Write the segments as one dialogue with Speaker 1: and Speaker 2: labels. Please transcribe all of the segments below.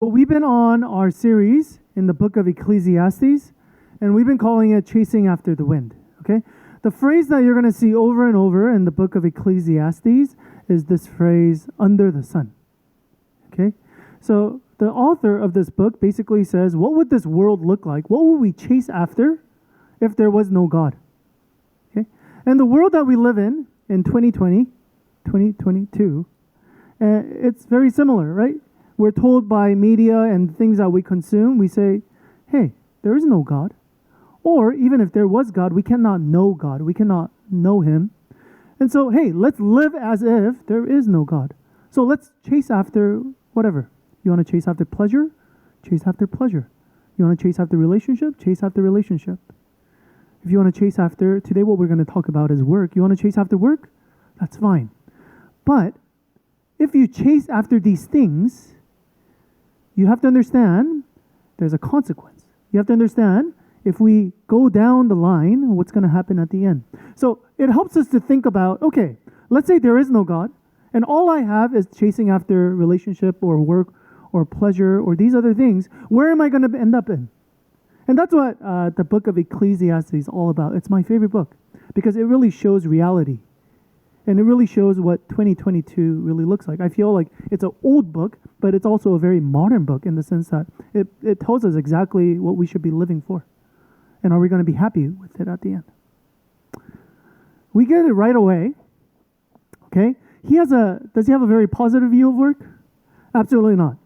Speaker 1: We've been on our series in the book of Ecclesiastes, and we've been calling it Chasing After the Wind. Okay? The phrase that you're going to see over and over in the book of Ecclesiastes is this phrase, under the sun. Okay? So the author of this book basically says, what would this world look like? What would we chase after if there was no God? Okay? And the world that we live in 2020, 2022, it's very similar, right? We're told by media and things that we consume, we say, hey, there is no God. Or even if there was God, we cannot know God. We cannot know Him. And so, hey, let's live as if there is no God. So let's chase after whatever. You want to chase after pleasure? Chase after pleasure. You want to chase after relationship? Chase after relationship. If you want to chase after, today what we're going to talk about is work. You want to chase after work? That's fine. But if you chase after these things, you have to understand there's a consequence. You have to understand if we go down the line, what's going to happen at the end. So it helps us to think about, okay, let's say there is no God, and all I have is chasing after relationship or work or pleasure or these other things. Where am I going to end up in? And that's what the book of Ecclesiastes is all about. It's my favorite book because it really shows reality. And it really shows what 2022 really looks like. I feel like it's an old book, but it's also a very modern book in the sense that it tells us exactly what we should be living for. And are we going to be happy with it at the end? We get it right away. Okay? Does he have a very positive view of work? Absolutely not.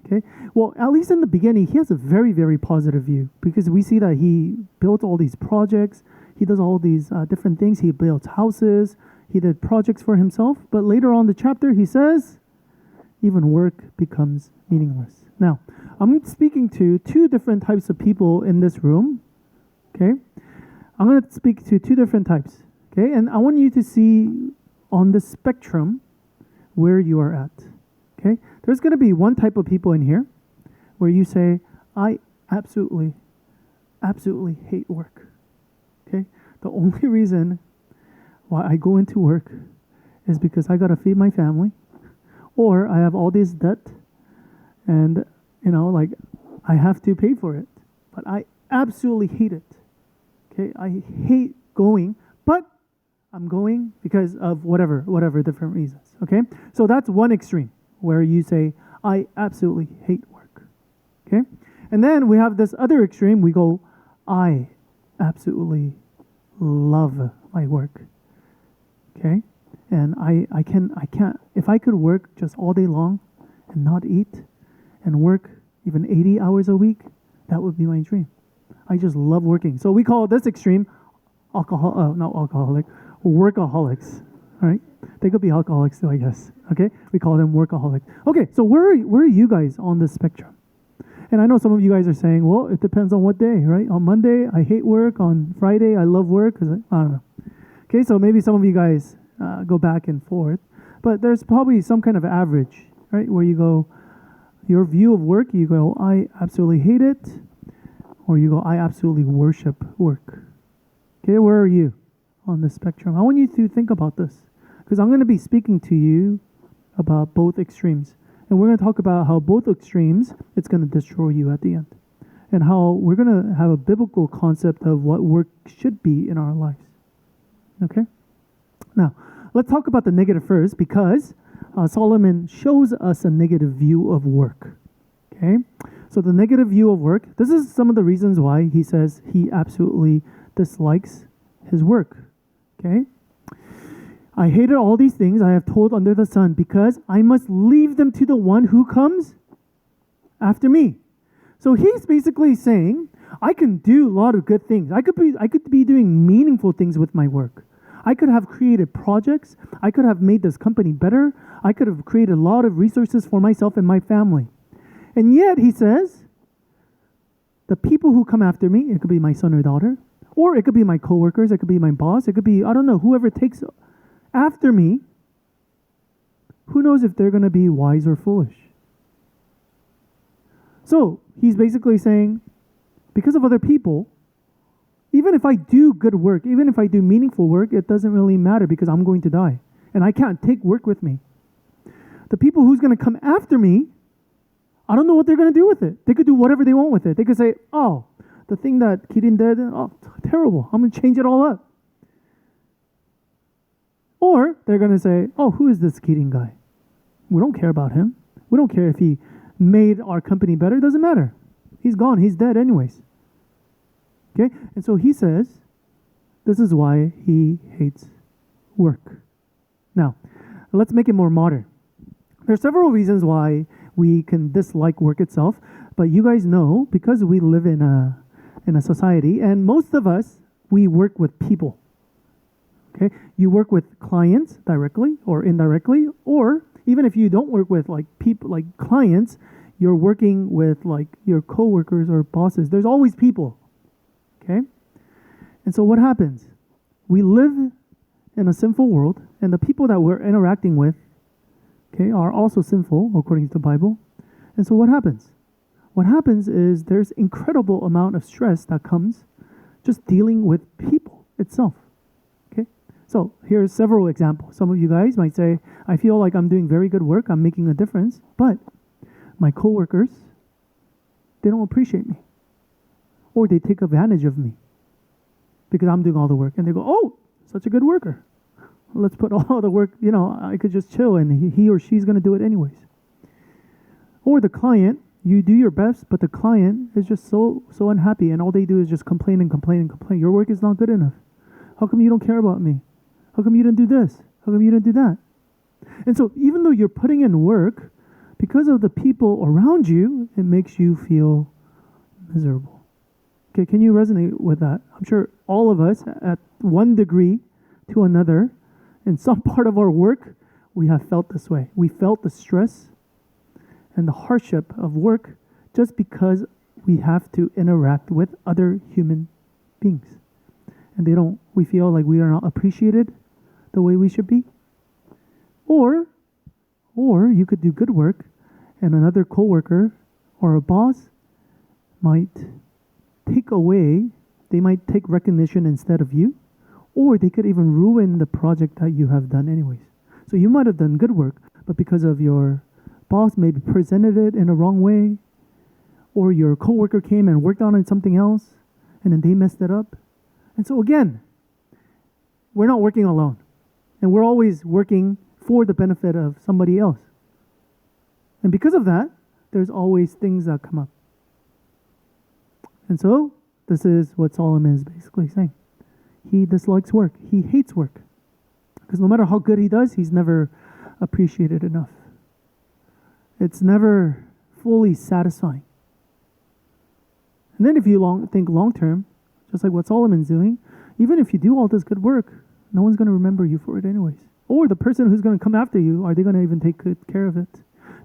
Speaker 1: Okay? Well, at least in the beginning, he has a very, very positive view because we see that he built all these projects. He does all these different things. He builds houses. He did projects for himself, but later on in the chapter, he says, even work becomes meaningless. Now, I'm speaking to two different types of people in this room, okay? I'm going to speak to two different types, okay? And I want you to see on the spectrum where you are at, okay? There's going to be one type of people in here where you say, I absolutely hate work, okay? The only reason why I go into work is because I got to feed my family, or I have all this debt, and I have to pay for it. But I absolutely hate it. Okay, I hate going, but I'm going because of whatever different reasons. Okay, so that's one extreme where you say I absolutely hate work. Okay, and then we have this other extreme. We go, I absolutely love my work. Okay, and I can't, if I could work just all day long and not eat and work even 80 hours a week, that would be my dream. I just love working. So we call this extreme not alcoholic, workaholics. All right, they could be alcoholics too, I guess. Okay, we call them workaholic. Okay, so where are you guys on this spectrum? And I know some of you guys are saying, well, it depends on what day, right? On Monday, I hate work. On Friday, I love work. I don't know. Okay, so maybe some of you guys go back and forth, but there's probably some kind of average, right? Where you go, your view of work, you go, I absolutely hate it, or you go, I absolutely worship work. Okay, where are you on the spectrum? I want you to think about this, because I'm going to be speaking to you about both extremes, and we're going to talk about how both extremes, it's going to destroy you at the end, and how we're going to have a biblical concept of what work should be in our lives. Okay? Now, let's talk about the negative first because Solomon shows us a negative view of work. Okay? So the negative view of work, this is some of the reasons why he says he absolutely dislikes his work. Okay? I hated all these things I have told under the sun because I must leave them to the one who comes after me. So he's basically saying, I can do a lot of good things. I could be doing meaningful things with my work. I could have created projects. I could have made this company better. I could have created a lot of resources for myself and my family. And yet, he says, the people who come after me, it could be my son or daughter, or it could be my coworkers, it could be my boss, it could be, I don't know, whoever takes after me, who knows if they're going to be wise or foolish. So, he's basically saying, because of other people, even if I do good work, even if I do meaningful work, it doesn't really matter because I'm going to die. And I can't take work with me. The people who's going to come after me, I don't know what they're going to do with it. They could do whatever they want with it. They could say, oh, the thing that Kirin did, oh, terrible. I'm going to change it all up. Or they're going to say, oh, who is this Kirin guy? We don't care about him. We don't care if he made our company better. It doesn't matter. He's gone. He's dead anyways. Okay? And so he says, this is why he hates work. Now, let's make it more modern. There are several reasons why we can dislike work itself, but you guys know, because we live in a society, and most of us, we work with people. Okay? You work with clients directly or indirectly, or even if you don't work with like people, like clients, you're working with like your coworkers or bosses. There's always people. Okay? And so what happens? We live in a sinful world, and the people that we're interacting with, okay, are also sinful according to the Bible. And so what happens? What happens is there's incredible amount of stress that comes just dealing with people itself. Okay? So here's several examples. Some of you guys might say, I feel like I'm doing very good work, I'm making a difference, but my coworkers, they don't appreciate me. Or they take advantage of me because I'm doing all the work. And they go, oh, such a good worker. Let's put all the work, I could just chill and he or she's going to do it anyways. Or the client, you do your best, but the client is just so unhappy and all they do is just complain and complain and complain. Your work is not good enough. How come you don't care about me? How come you didn't do this? How come you didn't do that? And so even though you're putting in work, because of the people around you, it makes you feel miserable. Okay, can you resonate with that? I'm sure all of us, at one degree to another, in some part of our work, we have felt this way. We felt the stress and the hardship of work just because we have to interact with other human beings. And we feel like we are not appreciated the way we should be. Or you could do good work and another coworker or a boss might they might take recognition instead of you, or they could even ruin the project that you have done anyways. So you might have done good work, but because of your boss maybe presented it in a wrong way, or your coworker came and worked on something else, and then they messed it up. And so again, we're not working alone, and we're always working for the benefit of somebody else. And because of that, there's always things that come up. And so, this is what Solomon is basically saying. He dislikes work. He hates work. Because no matter how good he does, he's never appreciated enough. It's never fully satisfying. And then if you think long term, just like what Solomon's doing, even if you do all this good work, no one's going to remember you for it anyways. Or the person who's going to come after you, are they going to even take good care of it?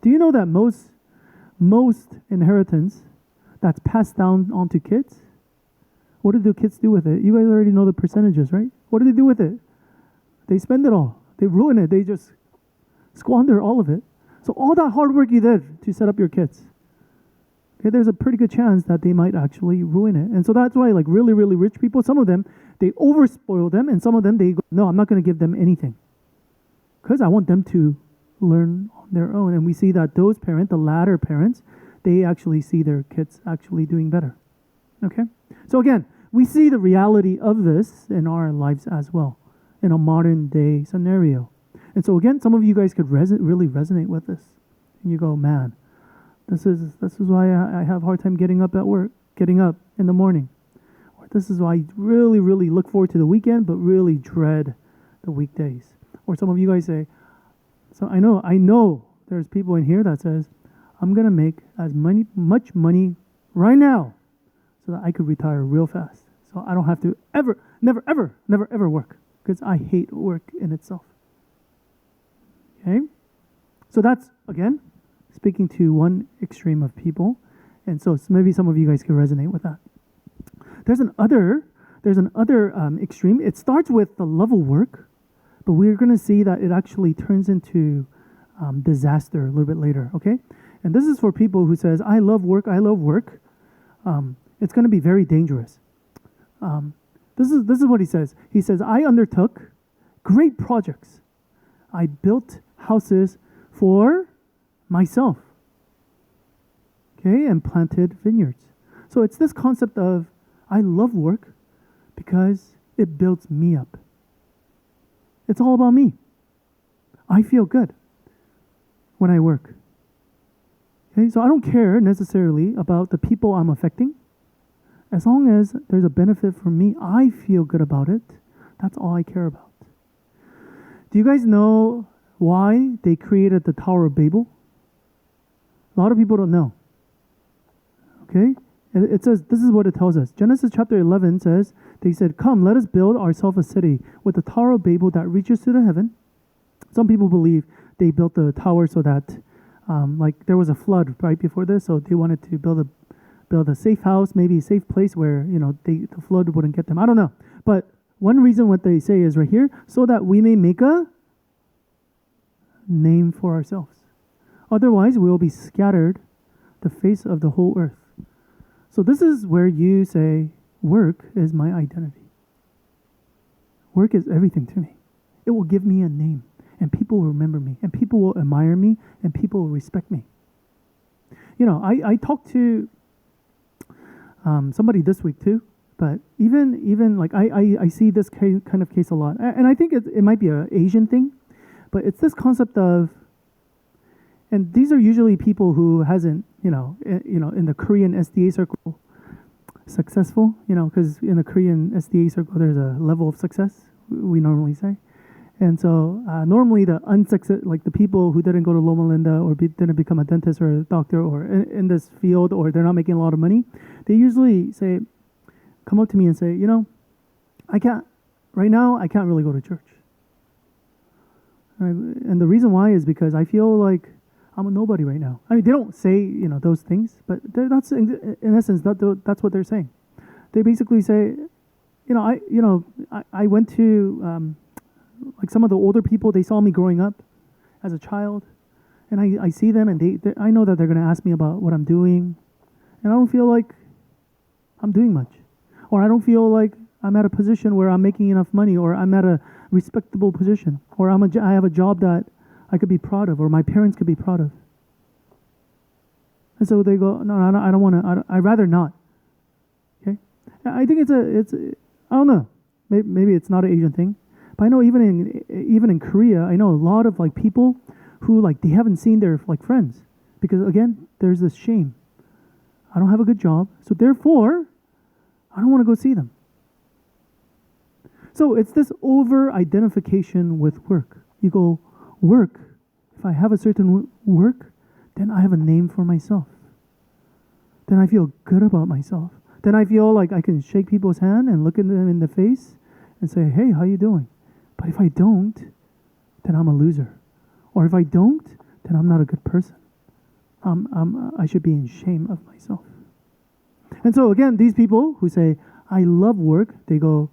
Speaker 1: Do you know that most inheritance that's passed down onto kids, what do the kids do with it? You guys already know the percentages, right? What do they do with it? They spend it all. They ruin it. They just squander all of it. So all that hard work you did to set up your kids, okay, there's a pretty good chance that they might actually ruin it. And so that's why like really, really rich people, some of them, they overspoil them, and some of them, they go, no, I'm not going to give them anything because I want them to learn on their own. And we see that those parents, the latter parents, they actually see their kids actually doing better. Okay? So again, we see the reality of this in our lives as well, in a modern day scenario. And so again, some of you guys could really resonate with this. And you go, man, this is why I have a hard time getting up in the morning. Or this is why I really, really look forward to the weekend, but really dread the weekdays. Or some of you guys say, so I know there's people in here that says, I'm going to make much money right now so that I could retire real fast. So I don't have to never, ever work because I hate work in itself. Okay? So that's, again, speaking to one extreme of people. And so maybe some of you guys can resonate with that. There's another extreme. It starts with the love of work, but we're going to see that it actually turns into disaster a little bit later, okay? And this is for people who says, I love work. It's going to be very dangerous. This is what he says. He says, I undertook great projects. I built houses for myself. okay, and planted vineyards. So it's this concept of I love work because it builds me up. It's all about me. I feel good when I work. Okay, so I don't care necessarily about the people I'm affecting. As long as there's a benefit for me, I feel good about it. That's all I care about. Do you guys know why they created the Tower of Babel? A lot of people don't know. Okay? It says, this is what it tells us. Genesis chapter 11 says, they said, come, let us build ourselves a city with the Tower of Babel that reaches to the heaven. Some people believe they built the tower so that, like, there was a flood right before this, so they wanted to build a safe house, maybe a safe place where, the flood wouldn't get them. I don't know. But one reason what they say is right here, so that we may make a name for ourselves. Otherwise, we will be scattered the face of the whole earth. So this is where you say, work is my identity. Work is everything to me. It will give me a name, and people will remember me, and people will admire me, and people will respect me. I talked to somebody this week too, but even like I see this kind of case a lot, and I think it might be an Asian thing, but it's this concept of, and these are usually people who hasn't, in the Korean SDA circle, successful, because in the Korean SDA circle there's a level of success we normally say, and so normally the unsuccess, like the people who didn't go to Loma Linda or didn't become a dentist or a doctor or in this field, or they're not making a lot of money, they usually come up to me and say, right now I can't really go to church. Right? And the reason why is because I feel like I'm a nobody right now. I mean, they don't say, those things, but that's in essence, that's what they're saying. They basically say, I went to, like some of the older people, they saw me growing up as a child, and I see them, and I know that they're going to ask me about what I'm doing, and I don't feel like I'm doing much, or I don't feel like I'm at a position where I'm making enough money, or I'm at a respectable position, or I have a job that I could be proud of, or my parents could be proud of. And so they go, no, I don't want to. I'd rather not. Okay, I think it's I don't know. Maybe it's not an Asian thing, but I know even in Korea, I know a lot of like people who like they haven't seen their like friends because again, there's this shame. I don't have a good job, so therefore, I don't want to go see them. So it's this over-identification with work. You go, work, if I have a certain work, then I have a name for myself. Then I feel good about myself. Then I feel like I can shake people's hand and look at them in the face and say, hey, how you doing? But if I don't, then I'm a loser. Or if I don't, then I'm not a good person. I should be in shame of myself. And so again, these people who say, I love work, they go,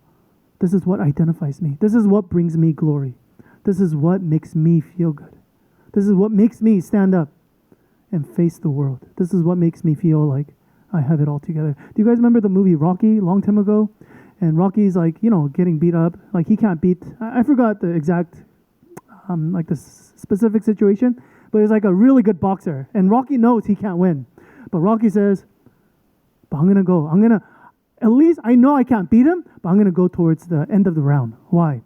Speaker 1: this is what identifies me. This is what brings me glory. This is what makes me feel good. This is what makes me stand up and face the world. This is what makes me feel like I have it all together. Do you guys remember the movie Rocky a long time ago? And Rocky's like, getting beat up. Like he can't beat, I forgot the exact, like the specific situation, but he's like a really good boxer. And Rocky knows he can't win. But Rocky says, but I'm going to, at least I know I can't beat him, but I'm going to go towards the end of the round. Why?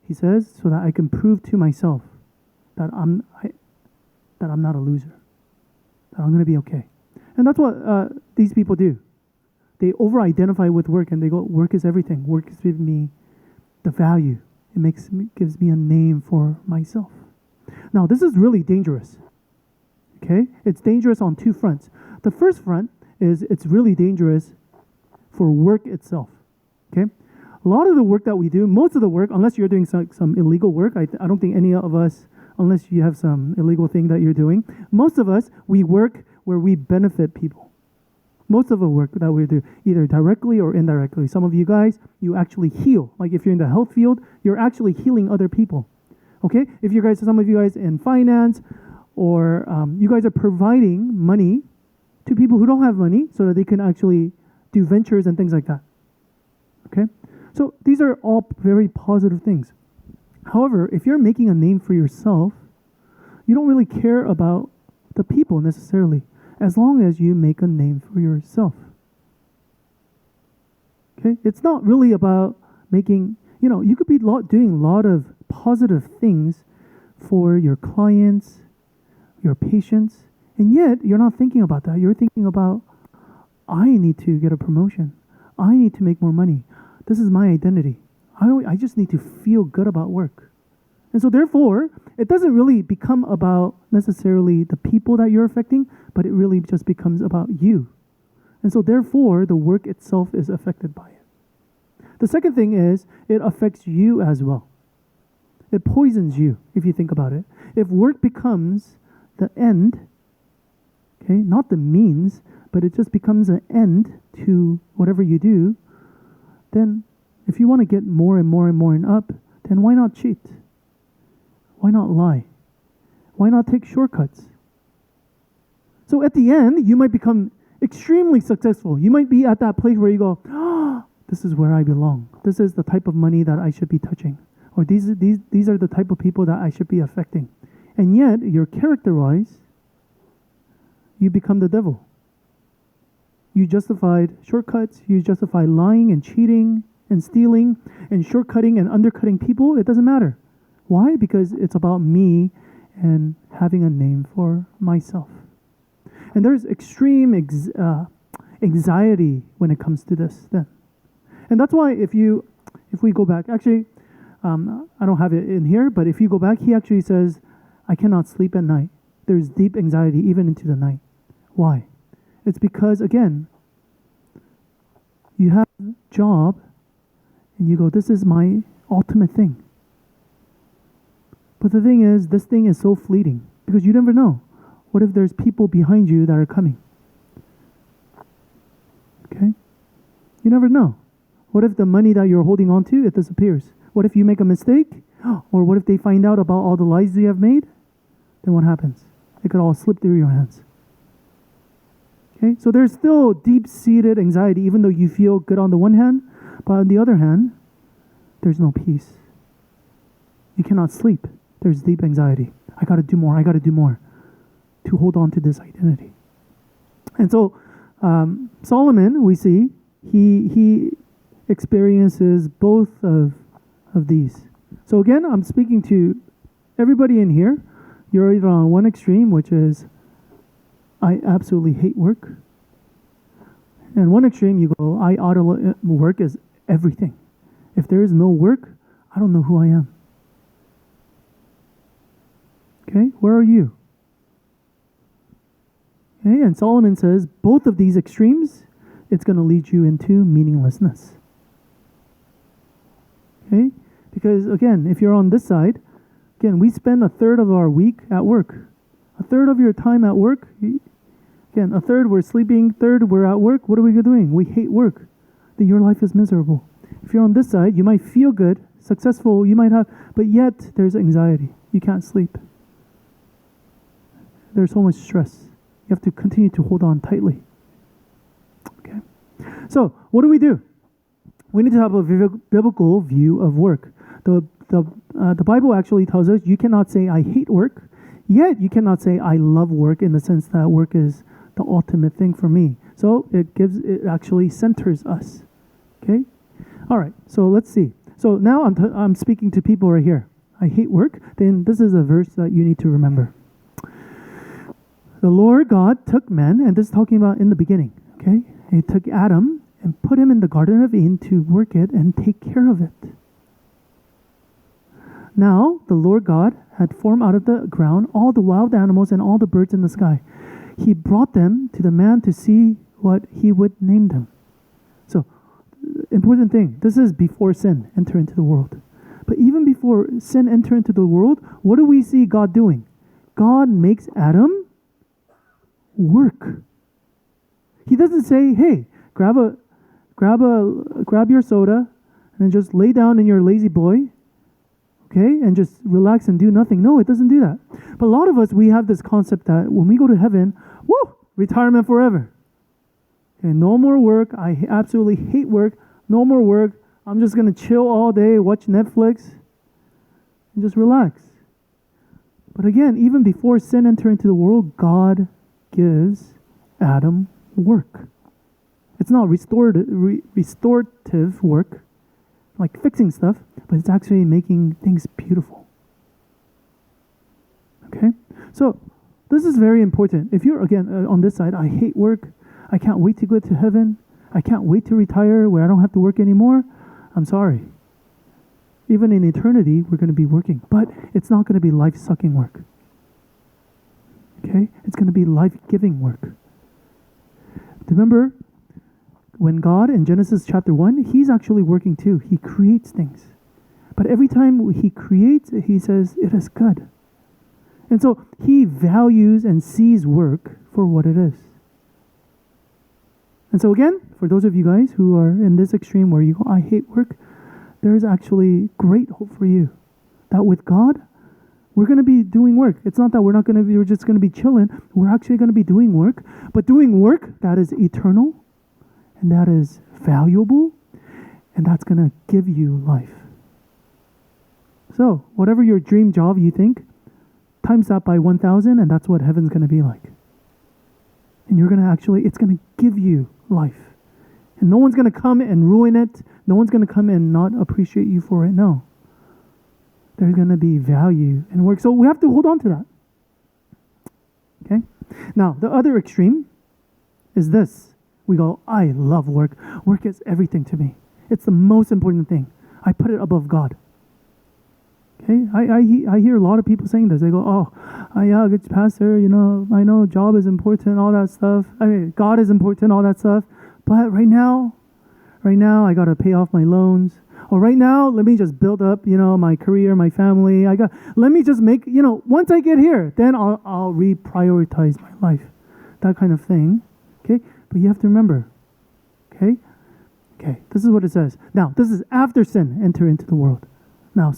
Speaker 1: He says, so that I can prove to myself that I'm not a loser, that I'm going to be okay. And that's what these people do. They over-identify with work, and they go, work is everything. Work is giving me the value. It gives me a name for myself. Now, this is really dangerous. Okay? It's dangerous on two fronts. The first front is it's really dangerous for work itself. Okay? A lot of the work that we do, most of the work, unless you're doing some illegal work, I don't think any of us, unless you have some illegal thing that you're doing, most of us, we work where we benefit people. Most of the work that we do, either directly or indirectly. Some of you guys, you actually heal. Like if you're in the health field, you're actually healing other people. Okay? If you guys, some of you guys in finance, or you guys are providing money to people who don't have money so that they can actually do ventures and things like that. Okay? So these are all very positive things. However, if you're making a name for yourself, you don't really care about the people necessarily. as long as you make a name for yourself. Okay? It's not really about making, you could be doing a lot of positive things for your clients, your patients, and yet you're not thinking about that. You're thinking about, I need to get a promotion. I need to make more money. This is my identity. I just need to feel good about work. And so therefore, it doesn't really become about necessarily the people that you're affecting, but it really just becomes about you. And so therefore, the work itself is affected by it. The second thing is, it affects you as well. It poisons you, if you think about it. If work becomes the end, okay, not the means, but it just becomes an end to whatever you do, then if you want to get more and more and more and up, then why not cheat? Why not lie? Why not take shortcuts? So at the end, you might become extremely successful. You might be at that place where you go, this is where I belong. This is the type of money that I should be touching. Or these are the type of people that I should be affecting. And yet, your character-wise, you become the devil. You justified shortcuts, you justify lying and cheating and stealing and shortcutting and undercutting people. It doesn't matter. Why? Because it's about me and having a name for myself. And there's extreme anxiety when it comes to this then. And that's why if we go back, actually, I don't have it in here, but if you go back, he actually says, I cannot sleep at night. There's deep anxiety even into the night. Why? It's because, again, you have a job and you go, this is my ultimate thing. But the thing is, this thing is so fleeting because you never know. What if there's people behind you that are coming? Okay? You never know. What if the money that you're holding on to, it disappears? What if you make a mistake? Or what if they find out about all the lies you have made? Then what happens? It could all slip through your hands. Okay? So there's still deep-seated anxiety, even though you feel good on the one hand, but on the other hand, there's no peace. You cannot sleep. There's deep anxiety. I got to do more. I got to do more to hold on to this identity. And so Solomon, we see, he experiences both of these. So again, I'm speaking to everybody in here. You're either on one extreme, which is, I absolutely hate work. And one extreme, you go, work is everything. If there is no work, I don't know who I am. Okay, where are you? Okay, and Solomon says, both of these extremes, it's going to lead you into meaninglessness. Okay, because again, if you're on this side, again, we spend a third of our week at work. A third of your time at work, again, a third we're sleeping, third we're at work. What are we doing? We hate work. Then your life is miserable. If you're on this side, you might feel good, successful, you might have, but yet there's anxiety. You can't sleep. There's so much stress. You have to continue to hold on tightly. Okay. So, what do? We need to have a biblical view of work. The Bible actually tells us you cannot say I hate work, yet you cannot say I love work in the sense that work is the ultimate thing for me. So it actually centers us. Okay? All right. So let's see. So now I'm speaking to people right here. I hate work. Then this is a verse that you need to remember. The Lord God took man, and this is talking about in the beginning. Okay? He took Adam and put him in the Garden of Eden to work it and take care of it. Now, the Lord God had formed out of the ground all the wild animals and all the birds in the sky. He brought them to the man to see what he would name them. So, important thing, this is before sin entered into the world. But even before sin entered into the world, what do we see God doing? God makes Adam work. He doesn't say, hey, grab your soda and just lay down in your lazy boy, okay, and just relax and do nothing. No, it doesn't do that. But a lot of us, we have this concept that when we go to heaven, retirement forever. Okay, no more work. I absolutely hate work. No more work. I'm just going to chill all day, watch Netflix, and just relax. But again, even before sin entered into the world, God gives Adam work. It's not restorative work, like fixing stuff, but it's actually making things beautiful. Okay? So, this is very important. If you're, again, on this side, I hate work, I can't wait to go to heaven, I can't wait to retire where I don't have to work anymore, I'm sorry. Even in eternity, we're going to be working, but it's not going to be life-sucking work. Okay? It's going to be life-giving work. Remember, when God, in Genesis chapter 1, He's actually working too. He creates things. But every time He creates, He says, it is good. And so He values and sees work for what it is. And so again, for those of you guys who are in this extreme where you go, I hate work, there is actually great hope for you. That with God, we're going to be doing work. It's not that we're just going to be chilling. We're actually going to be doing work. But doing work that is eternal, and that is valuable, and that's going to give you life. So, whatever your dream job you think, times that by 1,000, and that's what heaven's going to be like. And you're going to it's going to give you life. And no one's going to come and ruin it. No one's going to come and not appreciate you for it. No. There's going to be value in work. So we have to hold on to that. Okay? Now, the other extreme is this. We go, I love work. Work is everything to me. It's the most important thing. I put it above God. Okay? I hear a lot of people saying this. They go, oh, yeah, good pastor, I know job is important, all that stuff. I mean, God is important, all that stuff. But right now, I got to pay off my loans. Or right now, let me just build up, my career, my family. Let me just make, once I get here, then I'll reprioritize my life. That kind of thing. Okay? But you have to remember. Okay? This is what it says. Now, this is after sin entered into the world. Now,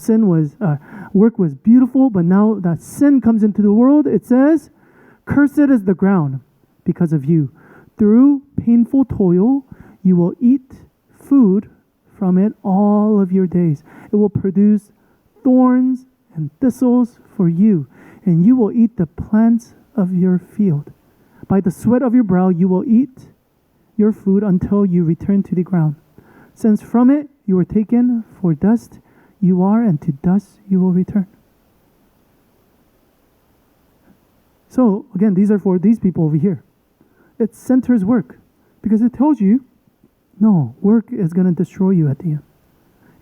Speaker 1: work was beautiful, but now that sin comes into the world, it says, cursed is the ground because of you. Through painful toil, you will eat food from it all of your days. It will produce thorns and thistles for you, and you will eat the plants of your field. By the sweat of your brow, you will eat your food until you return to the ground. Since from it you were taken, for dust you are, and to dust you will return. So, again, these are for these people over here. It centers work, because it tells you, no, work is going to destroy you at the end.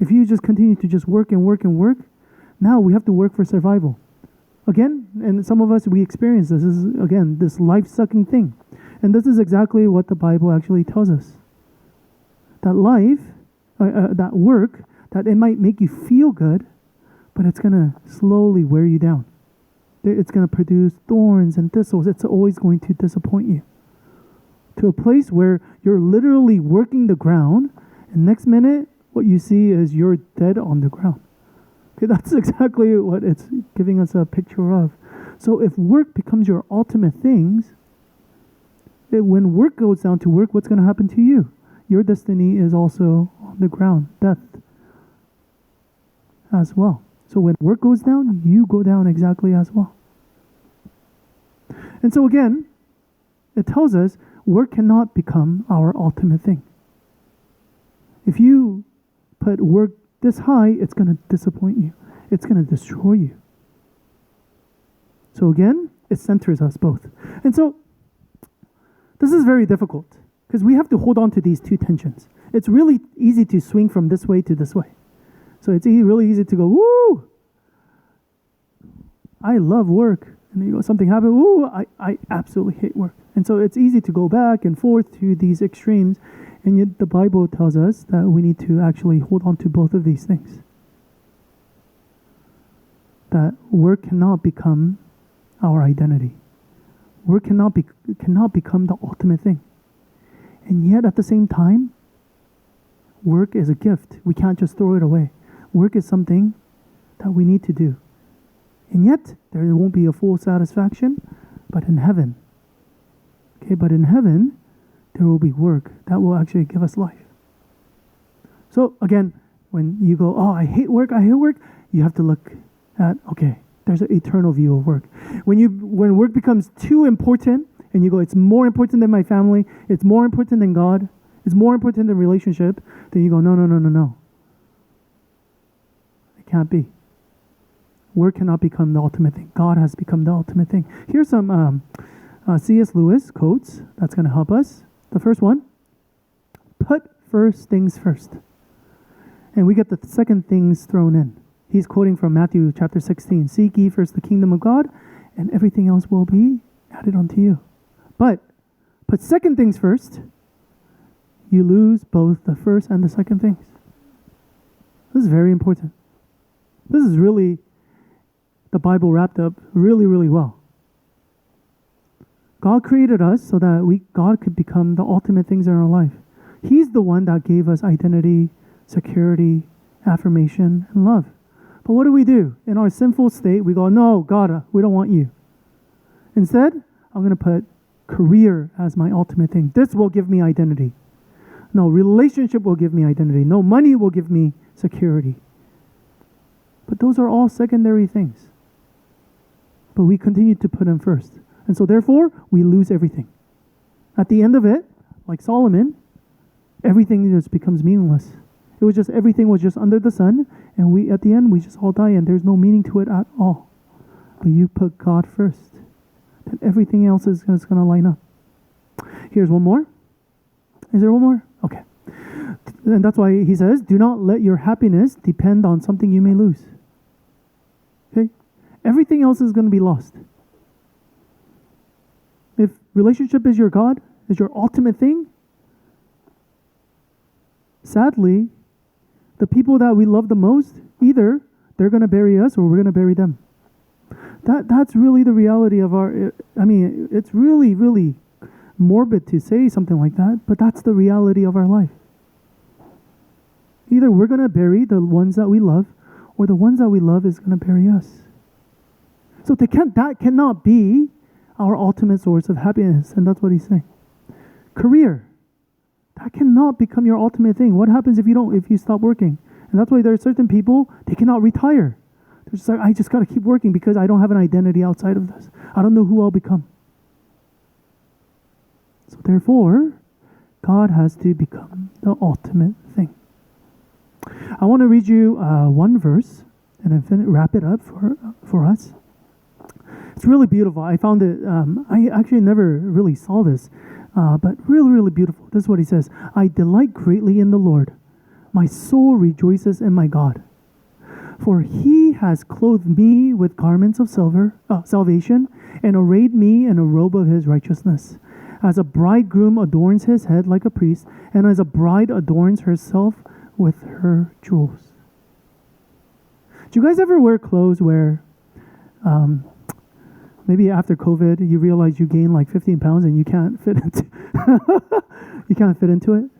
Speaker 1: If you just continue to just work and work and work, now we have to work for survival. Again, and some of us, we experience this. This is, again, this life-sucking thing. And this is exactly what the Bible actually tells us. That that work, that it might make you feel good, but it's going to slowly wear you down. It's going to produce thorns and thistles. It's always going to disappoint you. To a place where you're literally working the ground, and next minute, what you see is you're dead on the ground. Okay, that's exactly what it's giving us a picture of. So if work becomes your ultimate things, when work goes down to work, what's going to happen to you? Your destiny is also on the ground, death as well. So when work goes down, you go down exactly as well. And so again, it tells us work cannot become our ultimate thing. If you put work this high, it's going to disappoint you. It's going to destroy you. So again, it centers us both. And so, this is very difficult because we have to hold on to these two tensions. It's really easy to swing from this way to this way. So it's really easy to go, woo! I love work. And then you go, something happened, woo! I absolutely hate work. And so it's easy to go back and forth to these extremes. And yet the Bible tells us that we need to actually hold on to both of these things. That work cannot become our identity. Work cannot become the ultimate thing. And yet at the same time, work is a gift. We can't just throw it away. Work is something that we need to do. And yet, there won't be a full satisfaction, but in heaven. Okay, but in heaven, there will be work that will actually give us life. So again, when you go, oh, I hate work, you have to look at, okay, there's an eternal view of work. When work becomes too important and you go, it's more important than my family, it's more important than God, it's more important than relationship, then you go, no, no, no, no, no. It can't be. Work cannot become the ultimate thing. God has become the ultimate thing. Here's some C.S. Lewis quotes that's going to help us. The first one, put first things first. And we get the second things thrown in. He's quoting from Matthew chapter 16. Seek ye first the kingdom of God, and everything else will be added unto you. But put second things first, you lose both the first and the second things. This is very important. This is really the Bible wrapped up really, really well. God created us so that God could become the ultimate things in our life. He's the one that gave us identity, security, affirmation, and love. But what do? In our sinful state, we go, no, God, we don't want you. Instead, I'm going to put career as my ultimate thing. This will give me identity. No, relationship will give me identity. No, money will give me security. But those are all secondary things. But we continue to put them first. And so therefore, we lose everything. At the end of it, like Solomon, everything just becomes meaningless. Everything was just under the sun, and at the end, we just all die, and there's no meaning to it at all. But you put God first, then everything else is going to line up. Here's one more. Is there one more? Okay. And that's why he says, do not let your happiness depend on something you may lose. Okay? Everything else is going to be lost. If relationship is your God, is your ultimate thing, sadly, the people that we love the most, either they're going to bury us or we're going to bury them. That's really the reality of it's really, really morbid to say something like that, but that's the reality of our life. Either we're going to bury the ones that we love, or the ones that we love is going to bury us. So that cannot be our ultimate source of happiness, and that's what he's saying. Career. That cannot become your ultimate thing. What happens if you stop working? And that's why there are certain people, they cannot retire. They're just like, I just got to keep working because I don't have an identity outside of this. I don't know who I'll become. So therefore, God has to become the ultimate thing. I want to read you one verse and then wrap it up for us. It's really beautiful. I found it, I actually never really saw this. But really, really beautiful. This is what he says. I delight greatly in the Lord. My soul rejoices in my God. For he has clothed me with garments of salvation and arrayed me in a robe of his righteousness. As a bridegroom adorns his head like a priest, and as a bride adorns herself with her jewels. Do you guys ever wear clothes where maybe after COVID, you realize you gained like 15 pounds and you can't fit into it.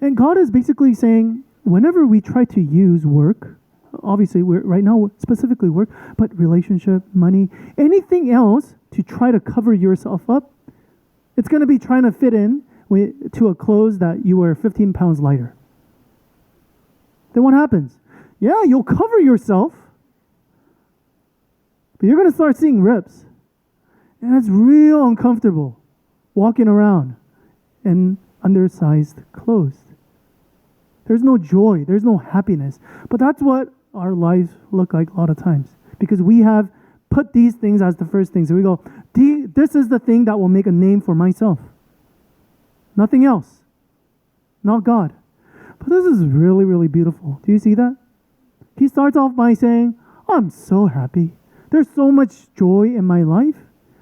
Speaker 1: And God is basically saying, whenever we try to use work, obviously right now specifically work, but relationship, money, anything else to try to cover yourself up, it's going to be trying to fit in to a clothes that you were 15 pounds lighter. Then what happens? Yeah, you'll cover yourself, but you're going to start seeing rips. And it's real uncomfortable walking around in undersized clothes. There's no joy. There's no happiness. But that's what our lives look like a lot of times. Because we have put these things as the first things. So we go, this is the thing that will make a name for myself. Nothing else. Not God. But this is really, really beautiful. Do you see that? He starts off by saying, I'm so happy. There's so much joy in my life.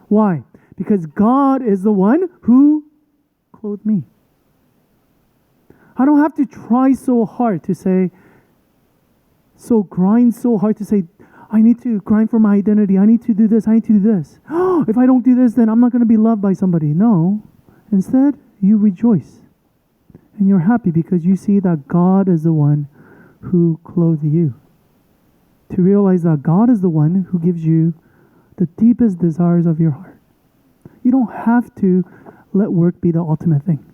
Speaker 1: Why? Because God is the one who clothed me. I don't have to try so hard to say, grind so hard to say, I need to grind for my identity. I need to do this. I need to do this. If I don't do this, then I'm not going to be loved by somebody. No. Instead, you rejoice. And you're happy because you see that God is the one who clothed you. To realize that God is the one who gives you the deepest desires of your heart. You don't have to let work be the ultimate thing.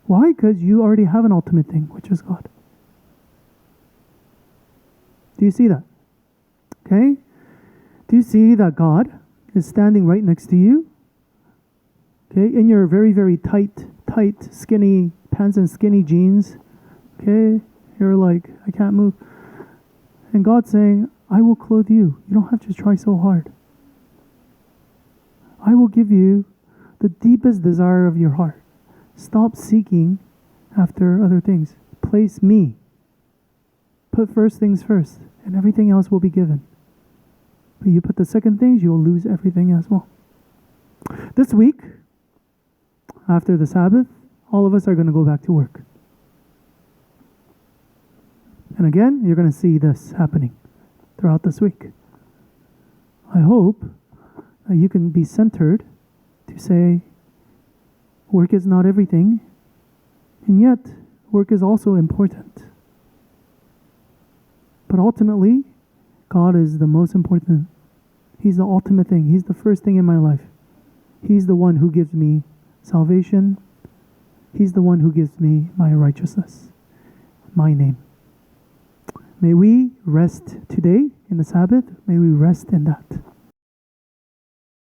Speaker 1: Why? Because you already have an ultimate thing, which is God. Do you see that? Okay? Do you see that God is standing right next to you? Okay, in your very, very tight, skinny pants and skinny jeans. Okay, you're like, I can't move. And God's saying, I will clothe you. You don't have to try so hard. I will give you the deepest desire of your heart. Stop seeking after other things. Place me. Put first things first, and everything else will be given. But you put the second things, you will lose everything as well. This week, after the Sabbath, all of us are going to go back to work. And again, you're going to see this happening throughout this week. I hope that you can be centered to say, work is not everything, and yet work is also important. But ultimately, God is the most important. He's the ultimate thing. He's the first thing in my life. He's the one who gives me salvation. He's the one who gives me my righteousness, my name. May we rest today in the Sabbath. May we rest in that.